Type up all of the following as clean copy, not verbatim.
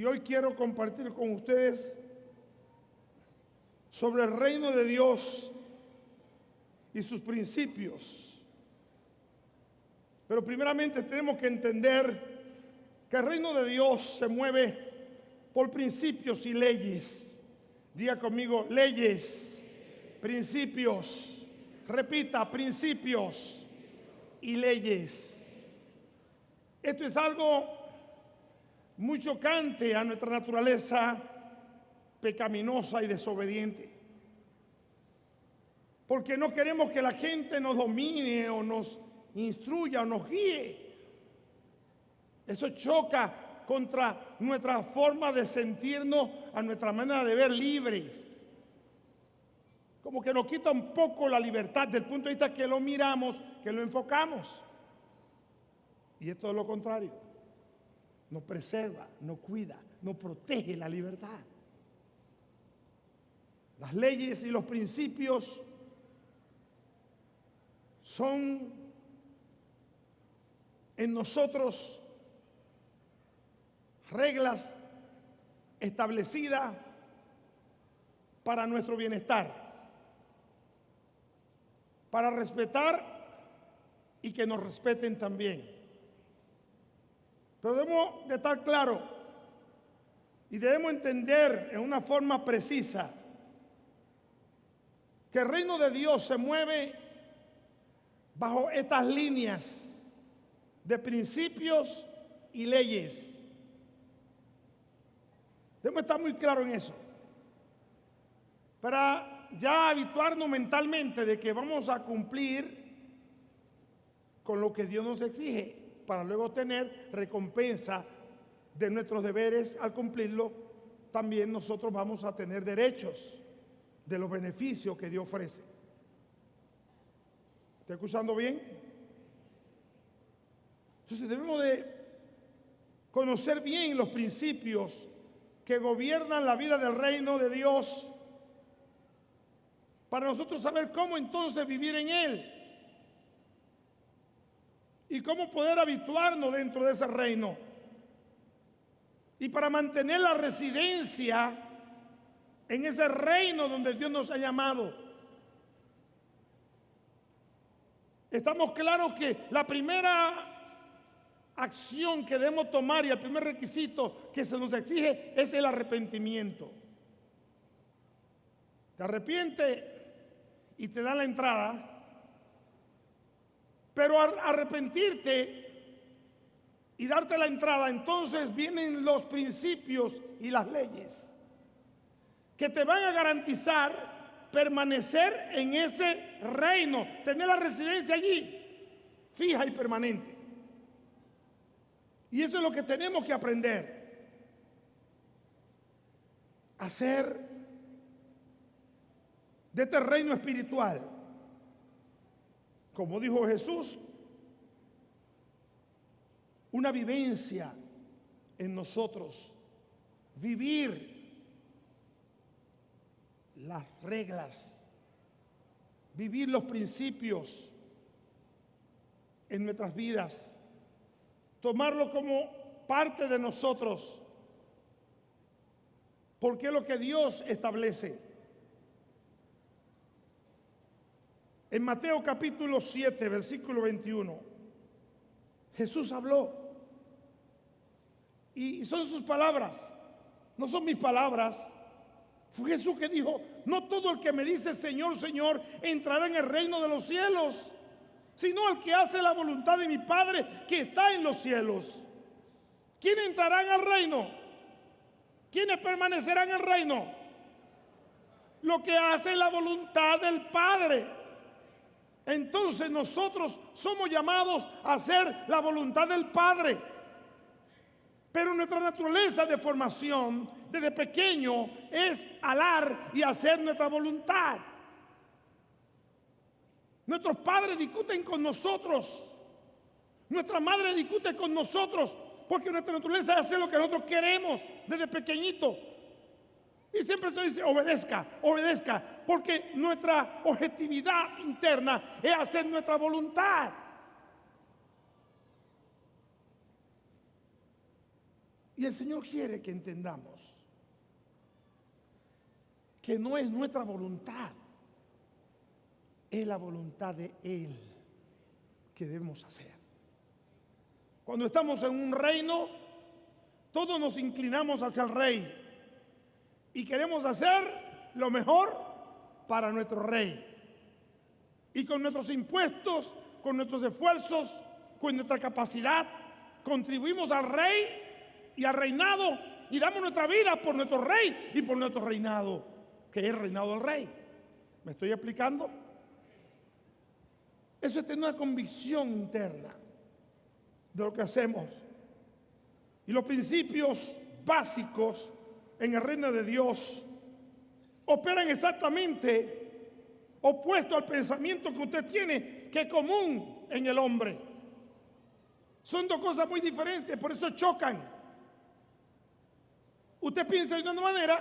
hoy quiero compartir con ustedes sobre el reino de Dios y sus principios. Pero primeramente tenemos que entender que el reino de Dios se mueve por principios y leyes. Diga conmigo, leyes, principios. Repita, principios y leyes. Esto es algo muy chocante a nuestra naturaleza pecaminosa y desobediente. Porque no queremos que la gente nos domine o nos instruya o nos guíe. Eso choca contra nuestra forma de sentirnos, a nuestra manera de ver libres. Como que nos quita un poco la libertad del punto de vista que lo miramos, que lo enfocamos. Y esto es lo contrario. Nos preserva, nos cuida, nos protege la libertad. Las leyes y los principios son en nosotros reglas establecidas para nuestro bienestar, para respetar y que nos respeten también. Pero debemos de estar claros y debemos entender en una forma precisa que el reino de Dios se mueve bajo estas líneas de principios y leyes. Debemos estar muy claros en eso, para ya habituarnos mentalmente de que vamos a cumplir con lo que Dios nos exige, para luego tener recompensa de nuestros deberes. Al cumplirlo, también nosotros vamos a tener derechos de los beneficios que Dios ofrece. ¿Está escuchando bien? Entonces debemos de conocer bien los principios que gobiernan la vida del reino de Dios, para nosotros saber cómo entonces vivir en Él y cómo poder habituarnos dentro de ese reino, y para mantener la residencia en ese reino donde Dios nos ha llamado. Estamos claros que la primera acción que debemos tomar y el primer requisito que se nos exige es el arrepentimiento. Te arrepientes y te da la entrada, pero al arrepentirte y darte la entrada, entonces vienen los principios y las leyes que te van a garantizar permanecer en ese reino, tener la residencia allí, fija y permanente. Y eso es lo que tenemos que aprender, hacer de este reino espiritual, como dijo Jesús, una vivencia en nosotros, vivir las reglas, vivir los principios en nuestras vidas, tomarlo como parte de nosotros, porque es lo que Dios establece. En Mateo capítulo 7, versículo 21, Jesús habló, y son sus palabras, no son mis palabras. Fue Jesús que dijo: no todo el que me dice Señor, Señor, entrará en el reino de los cielos, sino el que hace la voluntad de mi Padre que está en los cielos. ¿Quiénes entrarán al reino? ¿Quiénes permanecerán en el reino? Los que hacen la voluntad del Padre. Entonces nosotros somos llamados a hacer la voluntad del Padre. Pero nuestra naturaleza de formación desde pequeño es alar y hacer nuestra voluntad. Nuestros padres discuten con nosotros, nuestra madre discute con nosotros, porque nuestra naturaleza es hacer lo que nosotros queremos desde pequeñito. Y siempre se dice: obedezca, obedezca, porque nuestra objetividad interna es hacer nuestra voluntad. Y el Señor quiere que entendamos que no es nuestra voluntad, es la voluntad de Él que debemos hacer. Cuando estamos en un reino, todos nos inclinamos hacia el rey y queremos hacer lo mejor para nuestro rey. Y con nuestros impuestos, con nuestros esfuerzos, con nuestra capacidad, contribuimos al rey y al reinado y damos nuestra vida por nuestro rey y por nuestro reinado, que es el reinado del rey. ¿Me estoy explicando? Eso es tener una convicción interna de lo que hacemos. Y los principios básicos en el reino de Dios operan exactamente opuesto al pensamiento que usted tiene, que es común en el hombre. Son dos cosas muy diferentes, por eso chocan. Usted piensa de una manera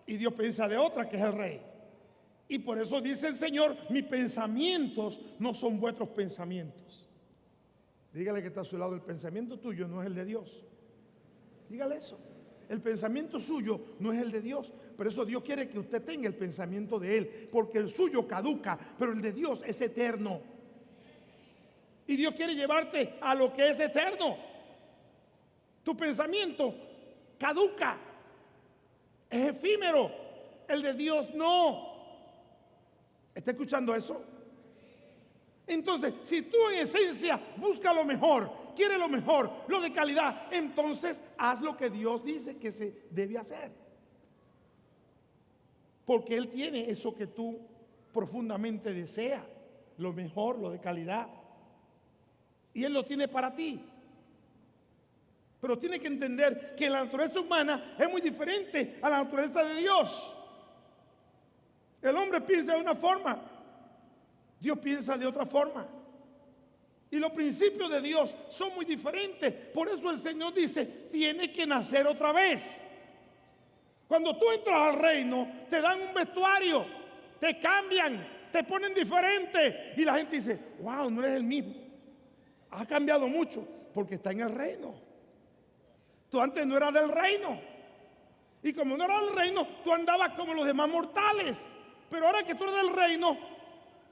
y Dios piensa de otra, que es el rey. Y por eso dice el Señor, mis pensamientos no son vuestros pensamientos. Dígale que está a su lado, el pensamiento tuyo no es el de Dios. Dígale eso. El pensamiento suyo no es el de Dios. Por eso Dios quiere que usted tenga el pensamiento de Él, porque el suyo caduca, pero el de Dios es eterno. Y Dios quiere llevarte a lo que es eterno. Tu pensamiento caduca, es efímero. El de Dios no. ¿Está escuchando eso? Entonces, si tú en esencia buscas lo mejor, quieres lo mejor, lo de calidad, entonces haz lo que Dios dice que se debe hacer. Porque Él tiene eso que tú profundamente deseas, lo mejor, lo de calidad. Y Él lo tiene para ti. Pero tiene que entender que la naturaleza humana es muy diferente a la naturaleza de Dios. El hombre piensa de una forma, Dios piensa de otra forma. Y los principios de Dios son muy diferentes. Por eso el Señor dice, tiene que nacer otra vez. Cuando tú entras al reino, te dan un vestuario, te cambian, te ponen diferente. Y la gente dice, wow, no eres el mismo. Ha cambiado mucho porque está en el reino. Tú antes no eras del reino. Y como no eras del reino, tú andabas como los demás mortales. Pero ahora que tú eres del reino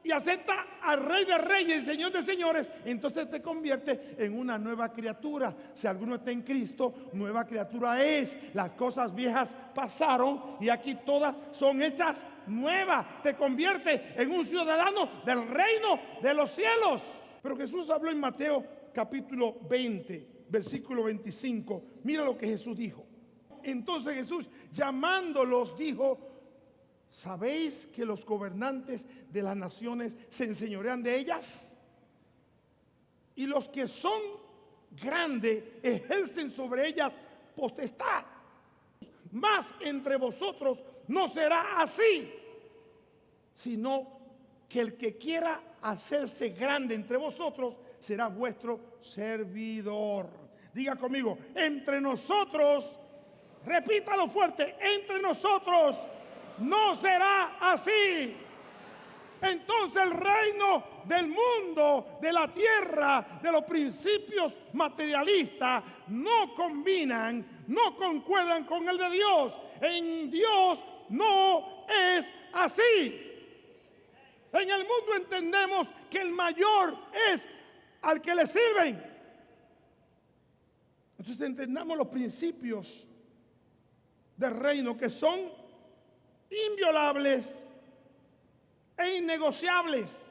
y aceptas al Rey de Reyes y Señor de Señores, entonces te conviertes en una nueva criatura. Si alguno está en Cristo, nueva criatura es. Las cosas viejas pasaron y aquí todas son hechas nuevas. Te conviertes en un ciudadano del reino de los cielos. Pero Jesús habló en Mateo capítulo 20, versículo 25. Mira lo que Jesús dijo. Entonces Jesús, llamándolos, dijo, ¿sabéis que los gobernantes de las naciones se enseñorean de ellas? Y los que son grandes ejercen sobre ellas potestad. Mas entre vosotros no será así, sino que el que quiera hacerse grande entre vosotros será vuestro servidor. Diga conmigo, entre nosotros, repítalo fuerte, entre nosotros no será así. Entonces el reino del mundo, de la tierra, de los principios materialistas no combinan, no concuerdan con el de Dios. En Dios no es así. En el mundo entendemos que el mayor es al que le sirven. Entonces entendamos los principios del reino que son inviolables e innegociables.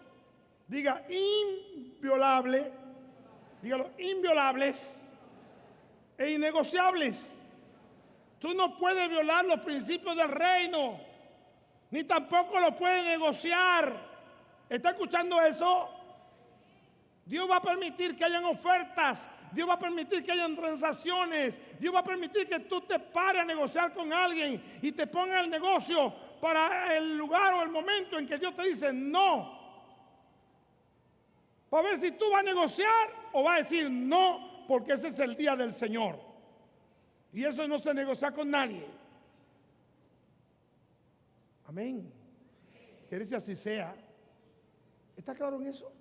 Diga inviolable, dígalo, inviolables e innegociables. Tú no puedes violar los principios del reino, ni tampoco lo puedes negociar. ¿Está escuchando eso? Dios va a permitir que hayan ofertas, Dios va a permitir que hayan transacciones, Dios va a permitir que tú te pares a negociar con alguien y te ponga el negocio para el lugar o el momento en que Dios te dice no. Para ver si tú vas a negociar o vas a decir no, porque ese es el día del Señor. Y eso no se negocia con nadie. Amén. Que dice así sea. ¿Está claro en eso?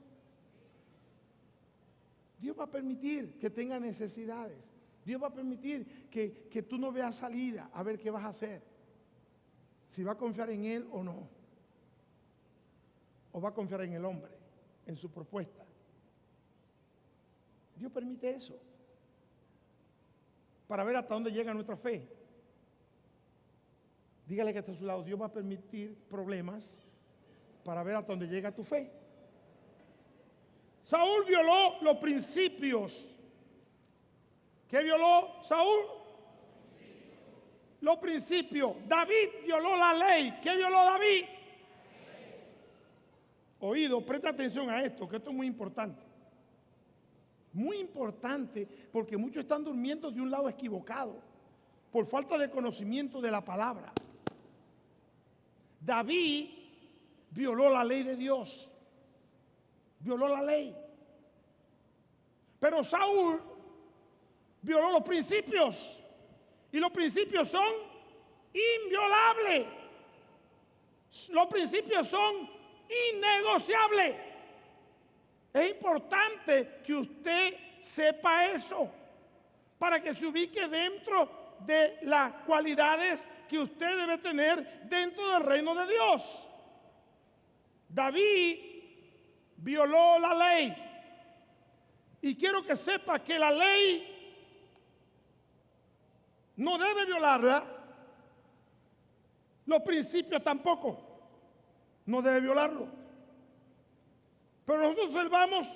Dios va a permitir que tenga necesidades. Dios va a permitir que tú no veas salida, a ver qué vas a hacer. Si va a confiar en Él o no. O va a confiar en el hombre, en su propuesta. Dios permite eso. Para ver hasta dónde llega nuestra fe. Dígale que está a su lado, Dios va a permitir problemas para ver hasta dónde llega tu fe. Saúl violó los principios. ¿Qué violó Saúl? Los principios. David violó la ley. ¿Qué violó David? Oído, presta atención a esto, que esto es muy importante. Muy importante, porque muchos están durmiendo de un lado equivocado, por falta de conocimiento de la palabra. David violó la ley de Dios. Violó la ley. Pero Saúl violó los principios. Y los principios son inviolables. Los principios son innegociables. Es importante que usted sepa eso para que se ubique dentro de las cualidades que usted debe tener dentro del reino de Dios. David violó la ley. Y quiero que sepa que la ley no debe violarla. Los principios tampoco. No debe violarlo. Pero nosotros observamos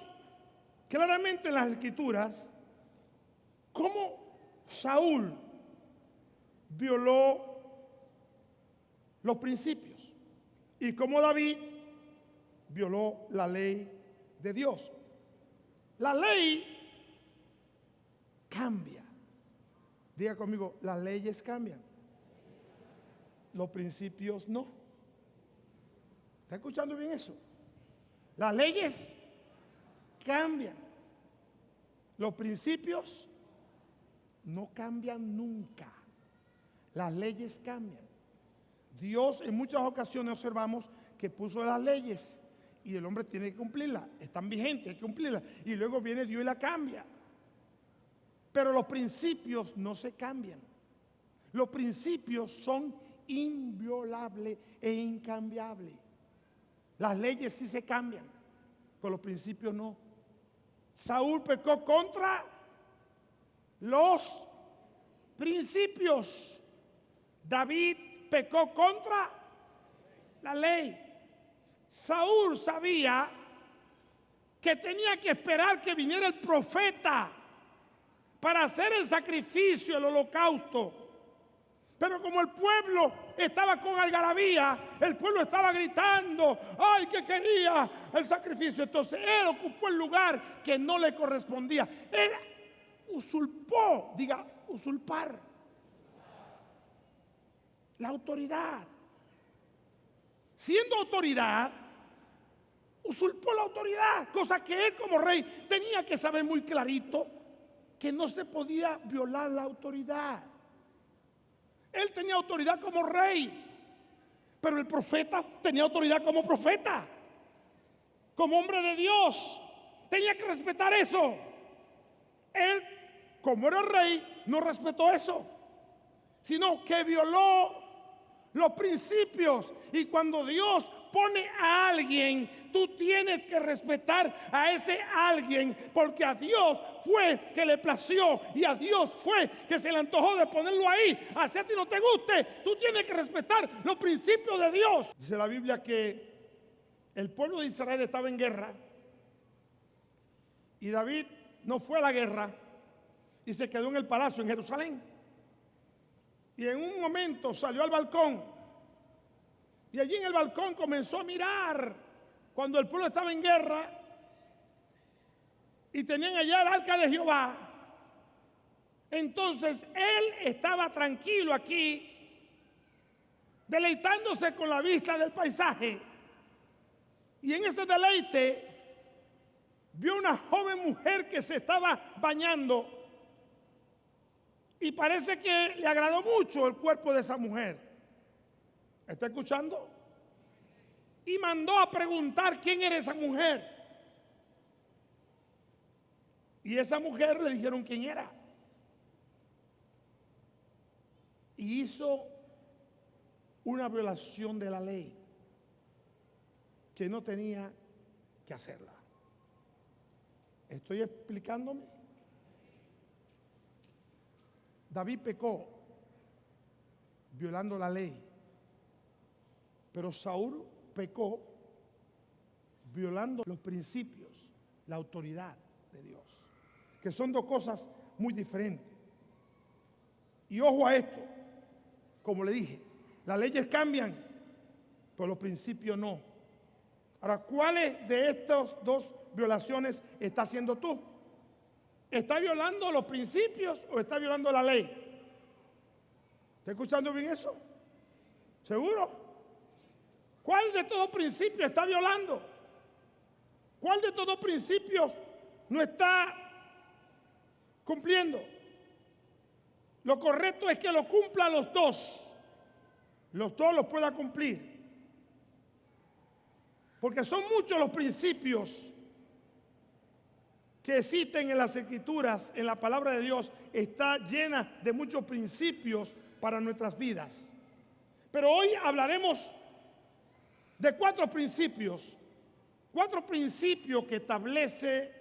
claramente en las Escrituras cómo Saúl violó los principios y cómo David violó la ley de Dios. La ley cambia. Diga conmigo, las leyes cambian. Los principios no. ¿Está escuchando bien eso? Las leyes cambian. Los principios no cambian nunca. Las leyes cambian. Dios en muchas ocasiones observamos que puso las leyes y el hombre tiene que cumplirlas. Están vigentes, hay que cumplirlas. Y luego viene Dios y la cambia. Pero los principios no se cambian. Los principios son inviolables e incambiables. Las leyes sí se cambian, pero los principios no. Saúl pecó contra los principios. David pecó contra la ley. Saúl sabía que tenía que esperar que viniera el profeta para hacer el sacrificio, el holocausto. Pero como el pueblo estaba con algarabía, el pueblo estaba gritando, ¡ay, que quería el sacrificio! Entonces él ocupó el lugar que no le correspondía. Él usurpó, diga, usurpar la autoridad. Siendo autoridad, usurpó la autoridad, cosa que él como rey tenía que saber muy clarito que no se podía violar la autoridad. Él tenía autoridad como rey, pero el profeta tenía autoridad como profeta, como hombre de Dios. Tenía que respetar eso. Él, como era rey, no respetó eso, sino que violó los principios. Y cuando Dios pone a alguien, tú tienes que respetar a ese alguien, porque a Dios fue que le plació y a Dios fue que se le antojó de ponerlo ahí. Así a ti no te guste, tú tienes que respetar los principios de Dios. Dice la Biblia que el pueblo de Israel estaba en guerra y David no fue a la guerra y se quedó en el palacio en Jerusalén. Y en un momento salió al balcón y allí en el balcón comenzó a mirar cuando el pueblo estaba en guerra y tenían allá el arca de Jehová. Entonces él estaba tranquilo aquí, deleitándose con la vista del paisaje. Y en ese deleite vio una joven mujer que se estaba bañando. Y parece que le agradó mucho el cuerpo de esa mujer. ¿Está escuchando? Y mandó a preguntar quién era esa mujer. Y esa mujer le dijeron quién era. y hizo una violación de la ley que no tenía que hacerla. ¿Estoy explicándome? David pecó violando la ley, pero Saúl pecó violando los principios, la autoridad de Dios, que son dos cosas muy diferentes. Y ojo a esto, como le dije, las leyes cambian, pero los principios no. Ahora, ¿cuáles de estas dos violaciones está haciendo tú? ¿Está violando los principios o está violando la ley? ¿Está escuchando bien eso? ¿Seguro? ¿Cuál de todos principios está violando? ¿Cuál de todos principios no está cumpliendo? Lo correcto es que lo cumpla los dos los pueda cumplir. Porque son muchos los principios que existen en las Escrituras, en la palabra de Dios, está llena de muchos principios para nuestras vidas. Pero hoy hablaremos de cuatro principios que establece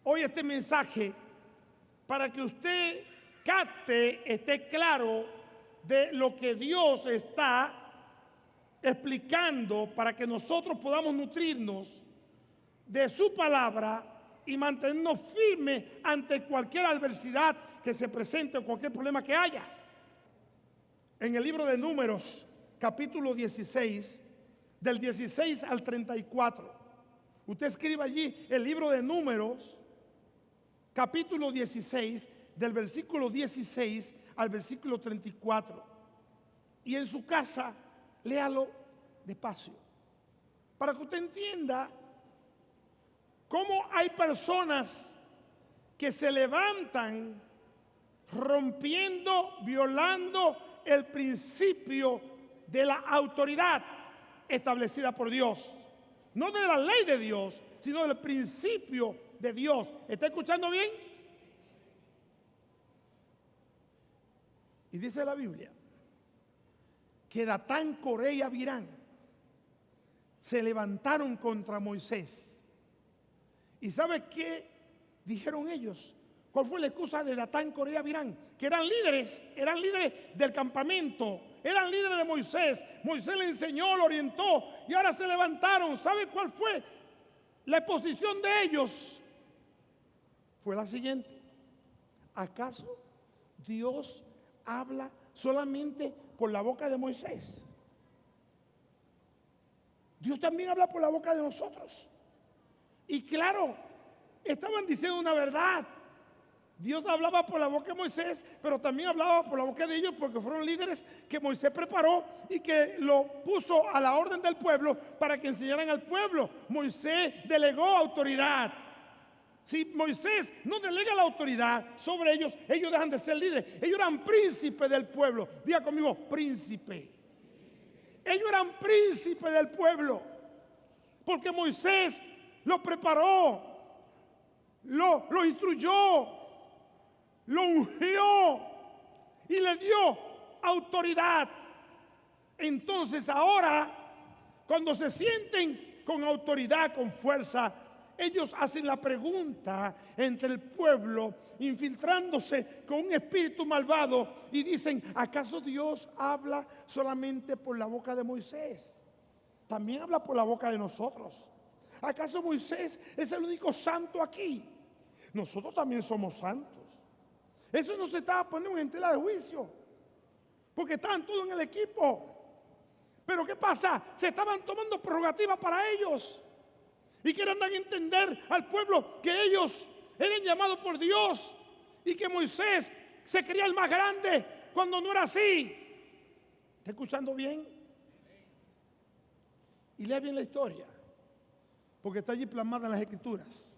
hoy este mensaje para que usted capte, esté claro de lo que Dios está explicando para que nosotros podamos nutrirnos de su palabra y mantenernos firmes ante cualquier adversidad que se presente o cualquier problema que haya. En el libro de Números, capítulo 16, del 16 al 34. Usted escribe allí el libro de Números, capítulo 16, del versículo 16 al versículo 34. Y en su casa, léalo despacio, para que usted entienda cómo hay personas que se levantan rompiendo, violando el principio de la autoridad establecida por Dios. No de la ley de Dios, sino del principio de Dios. ¿Está escuchando bien? Y dice la Biblia que Datán, Coré y Abirán se levantaron contra Moisés. ¿Y sabe qué dijeron ellos? ¿Cuál fue la excusa de Datán, Coré y Abirán? Que eran líderes del campamento, eran líderes de Moisés. Moisés le enseñó, lo orientó y ahora se levantaron. ¿Sabe cuál fue la exposición de ellos? Fue la siguiente: ¿acaso Dios habla solamente por la boca de Moisés? Dios también habla por la boca de nosotros. Y claro, estaban diciendo una verdad. Dios hablaba por la boca de Moisés, pero también hablaba por la boca de ellos porque fueron líderes que Moisés preparó y que lo puso a la orden del pueblo para que enseñaran al pueblo. Moisés delegó autoridad. Si Moisés no delega la autoridad sobre ellos, ellos dejan de ser líderes. Ellos eran príncipes del pueblo. Diga conmigo, príncipe. Ellos eran príncipes del pueblo, porque Moisés lo preparó, lo instruyó, lo ungió y le dio autoridad. Entonces ahora, cuando se sienten con autoridad, con fuerza, ellos hacen la pregunta entre el pueblo, infiltrándose con un espíritu malvado, y dicen: ¿acaso Dios habla solamente por la boca de Moisés? También habla por la boca de nosotros. ¿Acaso Moisés es el único santo aquí? Nosotros también somos santos. Eso no se estaba poniendo en tela de juicio, porque estaban todos en el equipo. Pero ¿qué pasa? Se estaban tomando prerrogativas para ellos y quieren dar a entender al pueblo que ellos eran llamados por Dios y que Moisés se creía el más grande cuando no era así. ¿Está escuchando bien? Y lea bien la historia, porque está allí plasmada en las Escrituras,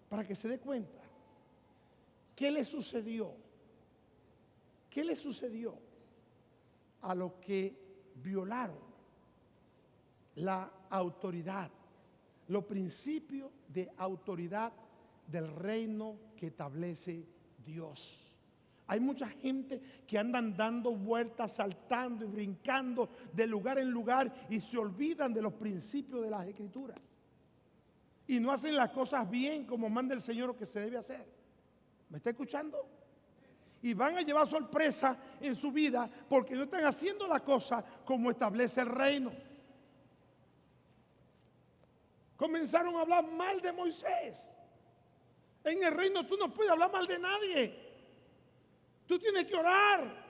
para que se dé cuenta qué le sucedió. ¿Qué le sucedió a los que violaron la autoridad, los principios de autoridad del reino que establece Dios? Hay mucha gente que andan dando vueltas, saltando y brincando de lugar en lugar y se olvidan de los principios de las Escrituras. Y no hacen las cosas bien como manda el Señor o que se debe hacer. ¿Me está escuchando? Y van a llevar sorpresa en su vida porque no están haciendo la cosa como establece el reino. Comenzaron a hablar mal de Moisés. En el reino tú no puedes hablar mal de nadie. Tú tienes que orar.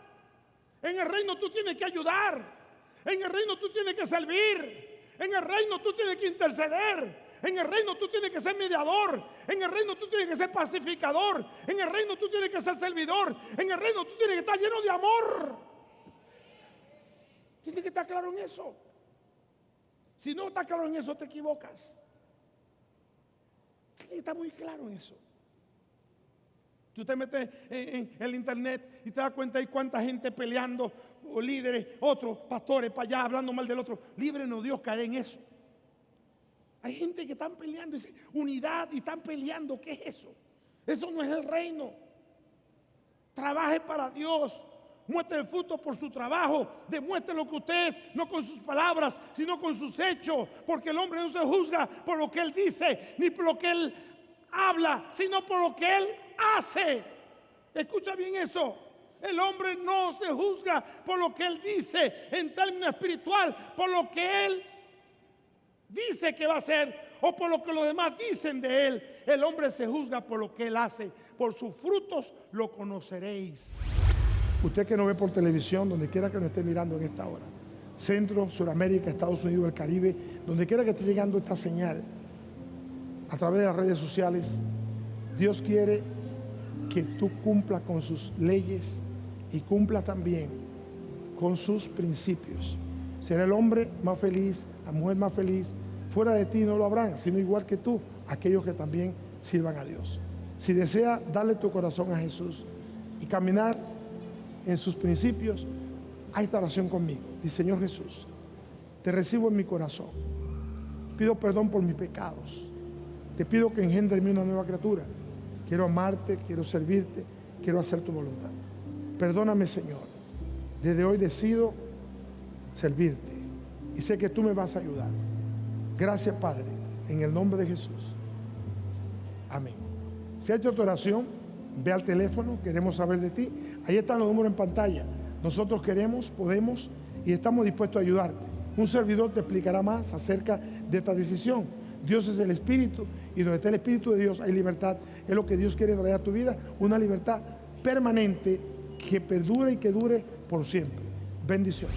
En el reino tú tienes que ayudar. En el reino tú tienes que servir. En el reino tú tienes que interceder. En el reino tú tienes que ser mediador. En el reino tú tienes que ser pacificador. En el reino tú tienes que ser servidor. En el reino tú tienes que estar lleno de amor. Tienes que estar claro en eso. Si no estás claro en eso, te equivocas. Tienes que estar muy claro en eso. Tú te metes en el internet y te das cuenta de cuánta gente peleando, o líderes, otros pastores para allá hablando mal del otro. Líbrenos Dios caer en eso. Hay gente que están peleando, dice unidad y están peleando. ¿Qué es eso? Eso no es el reino. Trabaje para Dios. Muestre el fruto por su trabajo. Demuestre lo que usted es, no con sus palabras, sino con sus hechos. Porque el hombre no se juzga por lo que él dice, ni por lo que él habla, sino por lo que él hace. Escucha bien eso. El hombre no se juzga por lo que él dice en términos espiritual, por lo que él dice que va a hacer o por lo que los demás dicen de él. El hombre se juzga por lo que él hace. Por sus frutos lo conoceréis. Usted que nos ve por televisión, donde quiera que nos esté mirando en esta hora, Centro, Suramérica, Estados Unidos, el Caribe, donde quiera que esté llegando esta señal a través de las redes sociales, Dios quiere que tú cumplas con sus leyes y cumplas también con sus principios. Será el hombre más feliz, la mujer más feliz. Fuera de ti no lo habrán, sino igual que tú, aquellos que también sirvan a Dios. Si desea darle tu corazón a Jesús y caminar en sus principios, haz esta oración conmigo. Dice: Señor Jesús, te recibo en mi corazón. Pido perdón por mis pecados. Te pido que engendre en mí una nueva criatura. Quiero amarte, quiero servirte, quiero hacer tu voluntad. Perdóname, Señor. Desde hoy decido servirte y sé que tú me vas a ayudar. Gracias, Padre, en el nombre de Jesús. Amén. Si has hecho tu oración, ve al teléfono, queremos saber de ti. Ahí están los números en pantalla. Nosotros queremos, podemos y estamos dispuestos a ayudarte. Un servidor te explicará más acerca de esta decisión. Dios es el Espíritu y donde está el Espíritu de Dios hay libertad. Es lo que Dios quiere traer a tu vida, una libertad permanente que perdure y que dure por siempre. Bendiciones.